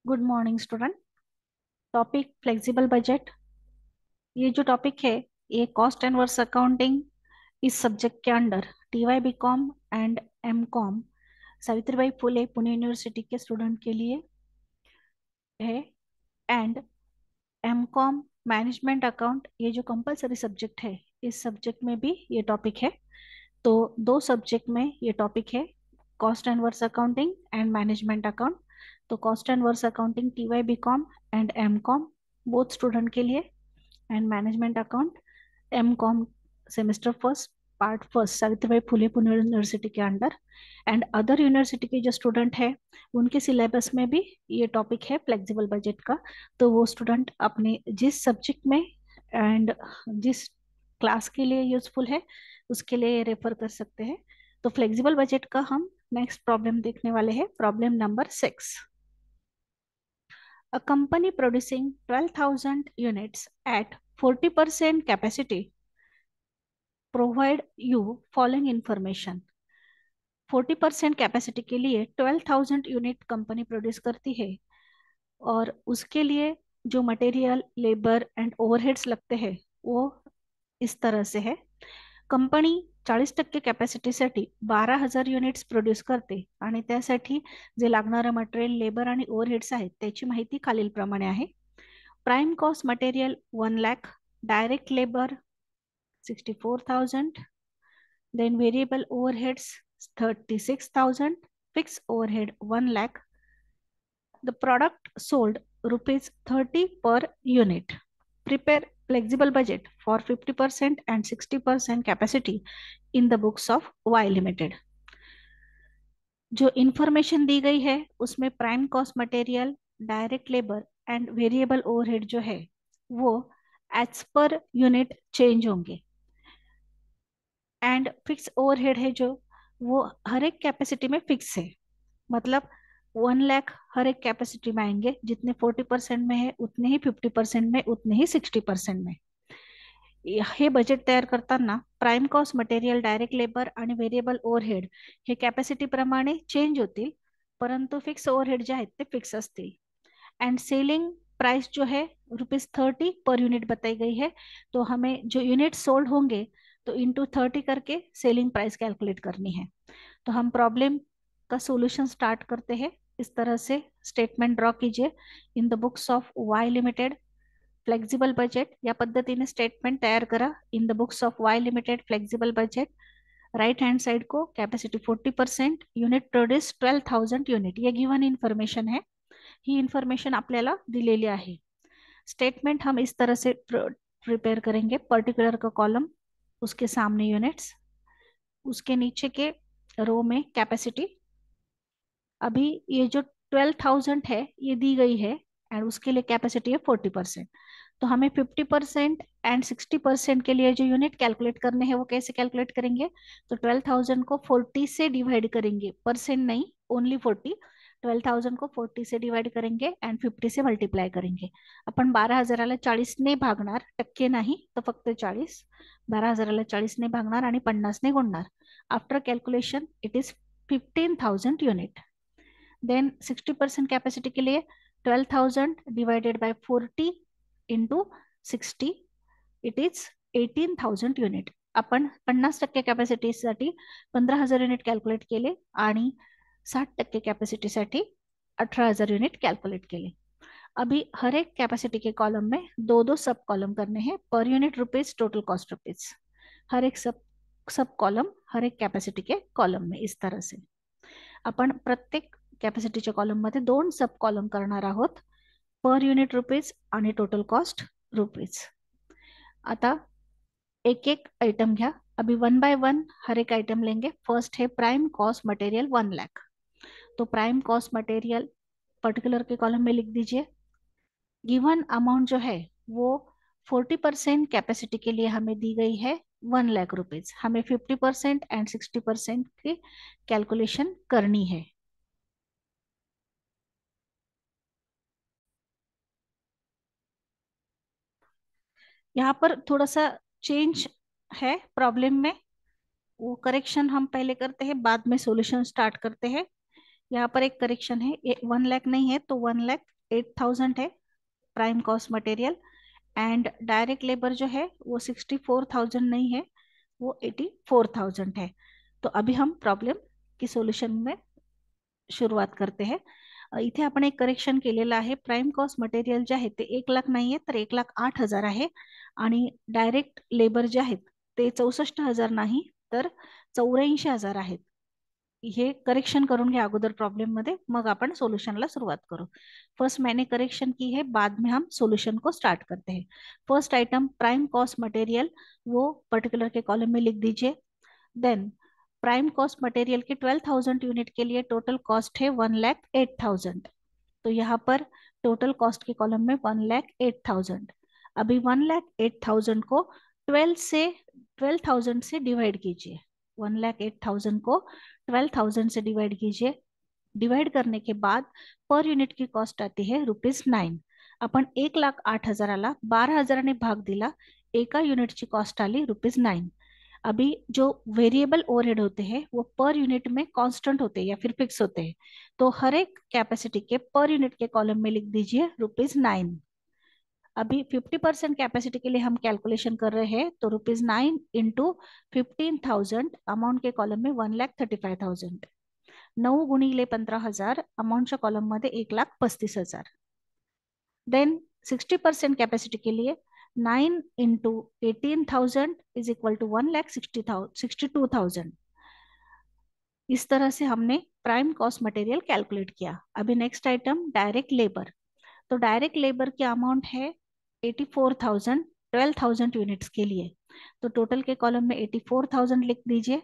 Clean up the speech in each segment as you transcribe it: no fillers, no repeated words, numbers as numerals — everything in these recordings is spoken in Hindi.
Good morning student. Topic flexible budget. ये जो टॉपिक है ये कॉस्ट एंड वर्स अकाउंटिंग इस सब्जेक्ट के under TY BCom and MCom Savitribai Phule Pune university के स्टूडेंट के लिए है। एंड एमकॉम मैनेजमेंट अकाउंट ये जो कंपलसरी सब्जेक्ट है इस सब्जेक्ट में भी ये टॉपिक है। तो दो सब्जेक्ट में ये टॉपिक है, cost and works accounting and management account. तो cost and works accounting TY BCom and MCom both student के लिए, and management account MCom semester first part first Savitribai Phule Pune university के अंडर। एंड अदर यूनिवर्सिटी के जो स्टूडेंट है उनके सिलेबस में भी ये टॉपिक है फ्लेक्सिबल बजट का। तो वो स्टूडेंट अपने जिस सब्जेक्ट में एंड जिस क्लास के लिए यूजफुल है उसके लिए रेफर कर सकते हैं। तो फ्लेक्सिबल बजट का हम नेक्स्ट प्रॉब्लम देखने वाले हैं, problem number 6। A company producing 12,000 units at 40% capacity provide you following information। 40% capacity के लिए 12,000 यूनिट कंपनी प्रोड्यूस करती है और उसके लिए जो मटेरियल लेबर एंड ओवरहेड्स लगते हैं वो इस तरह से है। कंपनी 40% कॅपॅसिटीसाठी 12,000 युनिट्स प्रोड्यूस करते आणि त्यासाठी जे लागणारं मटेरियल लेबर आणि ओव्हरहेड्स आहेत त्याची माहिती खालीलप्रमाणे आहे। Prime cost material 1 lakh, direct labour 64,000, then variable overheads 36,000, fixed overhead 1 lakh. The product sold rupees 30 per unit. Prepare flexible budget for 50% and 60% capacity in the books of Y Limited। जो इंफॉर्मेशन दी गई है उसमें prime cost material, direct labour and variable overhead जो है वो एज पर यूनिट चेंज होंगे। एंड फिक्स ओवरहेड है जो वो हर एक कैपेसिटी में फिक्स है, मतलब 1 लाख हर एक कैपेसिटी में आएंगे, जितने 40% में है उतने ही 50% में, उतने ही 60% में। हे बजेट तयार करताना prime cost material, direct labour आणि व्हेरिएबल ओव्हरहेड हे कॅपॅसिटी प्रमाणे चेंज होतील, परंतु फिक्स ओव्हरहेड जे आहेत ते फिक्स असतील। एंड सेलिंग प्राइस जो है ₹30 पर यूनिट बताई गई है। तो हमें जो यूनिट सोल्ड होंगे तो इंटू 30 करके सेलिंग प्राइस कैलकुलेट करनी है। तो हम प्रॉब्लम का सॉल्यूशन स्टार्ट करते हैं। इस तरह से स्टेटमेंट ड्रॉ कीजिए in the books of Y limited flexible budget. या पद्धतीने स्टेटमेंट तैयार करा in the books of Y limited flexible budget. Right hand side को कैपेसिटी 40%, यूनिट प्रोड्यूस 12,000 यूनिट, ये गिवन इन्फॉर्मेशन है। ही इन्फॉर्मेशन आपल्याला दिलेली आहे। स्टेटमेंट हम इस तरह से प्रिपेयर करेंगे, पर्टिकुलर का कॉलम, उसके सामने यूनिट्स, उसके नीचे के रो में कैपेसिटी। अभी ये जो 12,000 है ये दी गई है एंड उसके लिए कैपेसिटी है 40%। तो हमें 50% एंड 60% के लिए जो यूनिट कैलकुलेट करने हैं वो कैसे कैलकुलेट करेंगे? तो 12,000 को 40 से डिवाइड करेंगे, परसेंट नहीं, ओनली 40। 12,000 को 40 से डिवाइड करेंगे एंड 50 से मल्टीप्लाय करेंगे। आपण 12,000ला 40 ने भागणार, टक्के नाही तर फक्त 40। 12,000ला 40 ने भागणार आणि 50 ने गुणणार। After calculation it is 15,000 unit. Then 60% capacity के लिए 12,000 divided by 40 into 60 it is 18,000 unit. आपण 50% कॅपॅसिटीसाठी 15,000 युनिट कॅल्क्युलेट केले आणि 60% कॅपॅसिटीसाठी 18,000 युनिट कैलकुलेट केले। अभी हर एक कैपेसिटी के कॉलम में दो दो सब कॉलम करने हैं, पर unit rupees, total cost rupees. हर एक सब सब कॉलम हर एक कैपेसिटी के कॉलम में इस तरह से आपण प्रत्येक कॅपॅसिटीच्या कॉलम मध्ये दोन सब कॉलम करणार आहोत, पर युनिट रुपीज आणि टोटल कॉस्ट रुपीज। आता एक एक आइटम घ्या। अभी 1 बाय 1 हर एक आइटम लेंगे। फर्स्ट है प्राइम कॉस्ट मटेरियल 1 लाख। तो प्राइम कॉस्ट मटेरियल पर्टिकुलर के कॉलम में लिख दीजिए। गिवन अमाउंट जो है वो 40% कैपेसिटी के लिए हमें दी गई है 1 लाख रुपीज। हमें 50% एंड 60% की कैलकुलेशन करनी है। यहाँ पर थोड़ा सा चेंज है प्रॉब्लम में, वो करेक्शन हम पहले करते हैं, बाद में सॉल्यूशन स्टार्ट करते हैं। यहाँ पर एक करेक्शन है, ये 1 लाख नहीं है तो 1 8,000 है prime cost material, and direct labour जो है वो 64,000 नहीं है, वो 84,000 है। तो अभी हम प्रॉब्लेम की सोल्युशन में सुरुवात करते हैं. इथे आपण एक करेक्शन केलेलं आहे. प्राइम कॉस्ट मटेरियल जे आहे ते 1,00,000 नाही आहे तर 1,08,000 आहे, आणि डायरेक्ट लेबर जे आहेत ते 64,000 नाही तर 84,000 आहेत. हे करेक्शन करून घ्या अगोदर प्रॉब्लम मध्ये, मग आपण सोल्यूशनला सुरुवात करू. फर्स्ट मैंने करेक्शन की है, बाद में हम सोल्यूशन को स्टार्ट करते हैं. First item prime cost material, वो पर्टिकुलर के कॉलम में लिख दीजिए. देन प्राइम कॉस्ट मटेरियल के 12,000 यूनिट के लिए टोटल कॉस्ट है 1,08,000. तो यहाँ पर टोटल कॉस्ट के कॉलम में 1,08,000. अभी 1,08,000 को 12,000 से डिवाइड कीजिए. 1,08,000 को 12,000 से डिवाइड कीजिए. डिवाइड करने के बाद पर युनिट की कॉस्ट आती है ₹9. आपण 1,08,000ला 12,000ने भाग दिला, एका युनिटची कॉस्ट आली ₹9. अभी जो वेरिएबल ओवरहेड होते हैं वो पर यूनिट में कांस्टेंट होते हैं या फिर फिक्स होते हैं. तो हर एक कैपेसिटी के पर यूनिट के कॉलम में लिख दीजिए ₹9. अभी 50% कैपेसिटी के लिए हम कैलकुलेशन कर रहे हैं, तो ₹9 इंटू 15,000 अमाउंट के कॉलम में 1,35,000. 9 गुणिले 15,000 अमाउंटच्या कॉलम मध्ये 1,35,000. देन 60% कैपेसिटी के लिए 9 इंटू 18,000 इज इक्वल टू 1,62,000. इस तरह से हमने प्राइम कॉस्ट मटेरियल कैलकुलेट किया. अभी नेक्स्ट आइटम डायरेक्ट लेबर. तो डायरेक्ट लेबर की अमाउंट है 84,000 12,000 यूनिट्स के लिए. तो टोटल के कॉलम में 84,000 लिख दीजिए.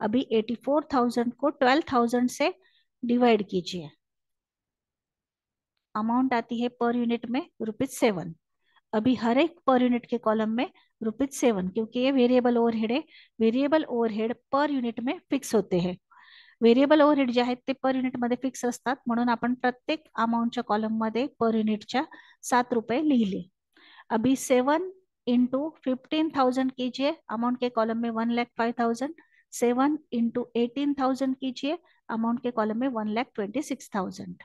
अभी 84,000 को 12,000 से डिवाइड कीजिए. अमाउंट आती है पर यूनिट में ₹7. अभी हर एक पर यूनिट के कॉलम में ₹7, क्योंकि ये वेरिएबल ओवरहेड है. वेरिएबल ओवरहेड पर युनिट में फिक्स होते हैं. व्हेरिएबल ओव्हरहेड जे आहेत ते पर युनिट मध्ये फिक्स असतात, म्हणून आपण प्रत्येक अमाउंटच्या कॉलम मध्ये पर युनिटच्या ₹7 लिहिले. अभी 7 इंटू 15,000 कीजिए, अमाउंट के कॉलम में 1,05,000. 7 इंटू 18,000 कीजिए, अमाउंट के कॉलम में 1,26,000.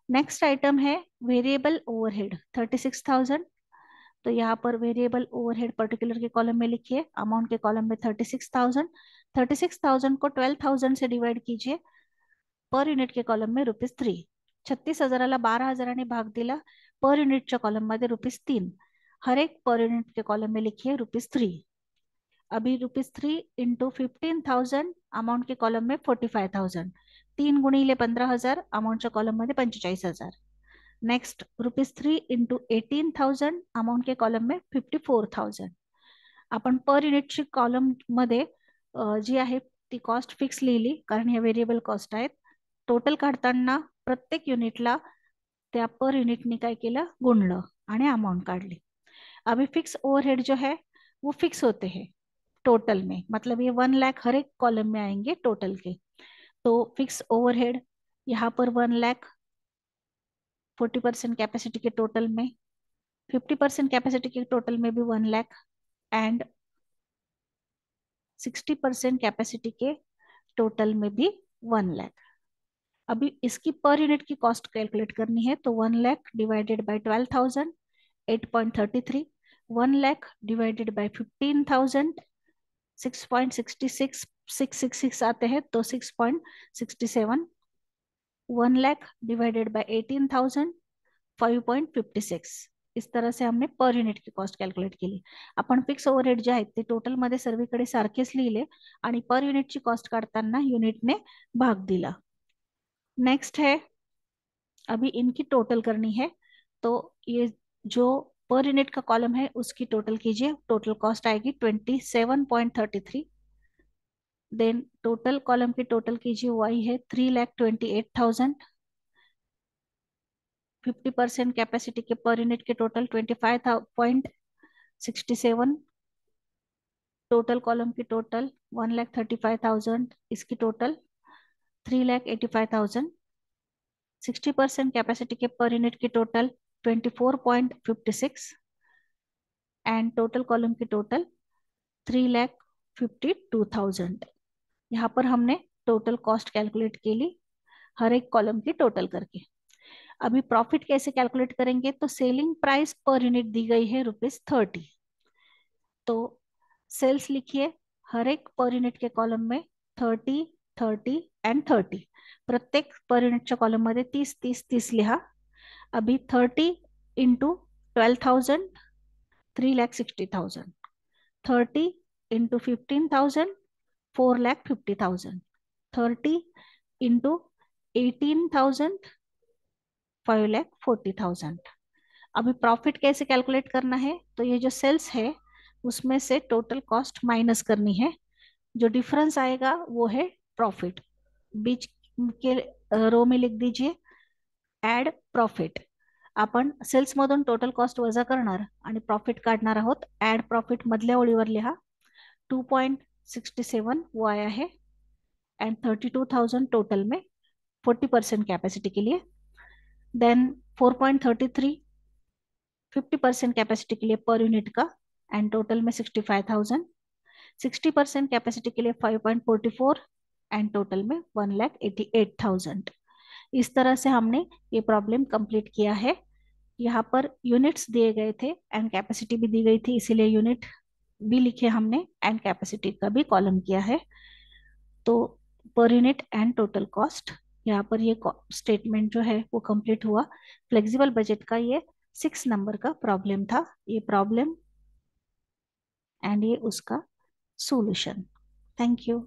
नेक्स्ट आइटम है वेरिएबल ओवरहेड 36,000. तो यहाँ पर वेरिएबल ओवरहेड पर्टिकुलर के कॉलम में लिखिए, अमाउंट के कॉलम में 36,000. 36,000 को 12,000 से डिवाइड कीजिए, पर युनिट के कॉलम में ₹3. 36,000ला 12,000ने भाग दिला, पर युनिटच्या कॉलम मध्ये ₹3. हर एक पर युनिट के कॉलम में लिखिए ₹3. अभी ₹3 इंटू 15,000 अमाउंट के कॉलम में 45,000. 3 गुणिले 15,000 अमाउंटच्या कॉलम मध्ये 45,000. नेक्स्ट ₹3 इंटू 18,000 अमाउंट के कॉलम में 54,000. आपण पर युनिटची कॉलम मध्ये जी आहे ती कॉस्ट फिक्स लिहिली, कारण हे व्हेरिएबल कॉस्ट आहेत. टोटल काढताना प्रत्येक युनिटला त्या पर युनिटने काय केलं, गुणलं आणि अमाउंट काढली. अभी फिक्स ओवरहेड जो है वो फिक्स होते हैं टोटल में, मतलब ये 1,00,000 हर एक कॉलम में आएंगे टोटल के. तो फिक्स ओवरहेड यहाँ पर 1,00,000 40% कैपेसिटी के टोटल में, 50% कैपेसिटी के टोटल में भी 1,00,000, एंड 60% कैपेसिटी के टोटल में भी 1,00,000. अभी इसकी पर यूनिट की कॉस्ट कैलकुलेट करनी है, तो 1,00,000 डिवाइडेड बाय 12,000 8.33. 1,00,000 डिवाइडेड बाय 15,000 6.666 आते हैं, तो 6.67. 1,00,000 डिवाइडेड बाय 18,000 5.56. इस तरह से हमने पर युनिट की कॉस्ट कॅल्क्युलेट केली. आपण फिक्स ओव्हरहेड जे आहेत ते टोटल मध्ये सर्वीकडे सारखेच लिहिले आणि पर युनिटची कॉस्ट काढताना युनिटने भाग दिला. नेक्स्ट है, अभी इनकी टोटल करनी है. तो ये जो पर यूनिट का कॉलम है उसकी टोटल कीजिए. टोटल कॉस्ट आएगी 27.33. देन टोटल कॉलम की टोटल कीजिए, वो आई है 3,28,000. 50% कैपेसिटी के पर यूनिट के टोटल 25.67. टोटल कॉलम की टोटल 1,35,000, इसकी टोटल 3,85,000. 60% कैपेसिटी के पर यूनिट की टोटल 24.56, एंड टोटल कॉलम की टोटल 3,52,000. यहाँ पर हमने टोटल कॉस्ट कैलकुलेट केली हर एक कॉलम की टोटल करके. अभी प्रॉफिट कैसे कैलकुलेट करेंगे, तो सेलिंग प्राइस पर यूनिट दी गई है ₹30, तो सेल्स लिखिए, हर एक पर यूनिट के कॉलम में 30, 30 एंड 30, प्रत्येक पर युनिटच्या कॉलम मध्ये 30, 30, 30 लिहा. अभी 30 इंटू 12,000, 3,60,000. 30 इंटू 15,000, 4,50,000. 30 इंटू 18,000, 5,40,000. अभी प्रॉफिट कैसे कैलकुलेट करना है, तो ये जो सेल्स है उसमें से टोटल कॉस्ट माइनस करनी है, जो डिफरेंस आएगा वो है प्रॉफिट. बीच के रो में लिख दीजिए ऍड प्रॉफिट. आपण सेल्स मधून टोटल कॉस्ट वजा करणार आणि प्रॉफिट काढणार आहोत. ऍड प्रॉफिट मधल्या ओळीवर लिहा. 2.67 वो आया है एंड 32,000 टोटल में 40% कैपेसिटी के लिए. देन 4.33 50% कैपेसिटी के लिए पर यूनिट का एंड टोटल में 65,000. 60% कैपेसिटी के लिए 5.44 एंड टोटल में 1,88,000. इस तरह से हमने ये प्रॉब्लम कंप्लीट किया है. यहाँ पर यूनिट्स दिए गए थे एंड कैपेसिटी भी दी गई थी, इसीलिए यूनिट भी लिखे हमने एंड कैपेसिटी का भी कॉलम किया है. तो per unit and total cost, यहाँ पर ये स्टेटमेंट जो है वो कंप्लीट हुआ. फ्लेक्सिबल बजट का ये 6 नंबर का प्रॉब्लम था. ये प्रॉब्लम एंड ये उसका सॉल्यूशन. Thank you.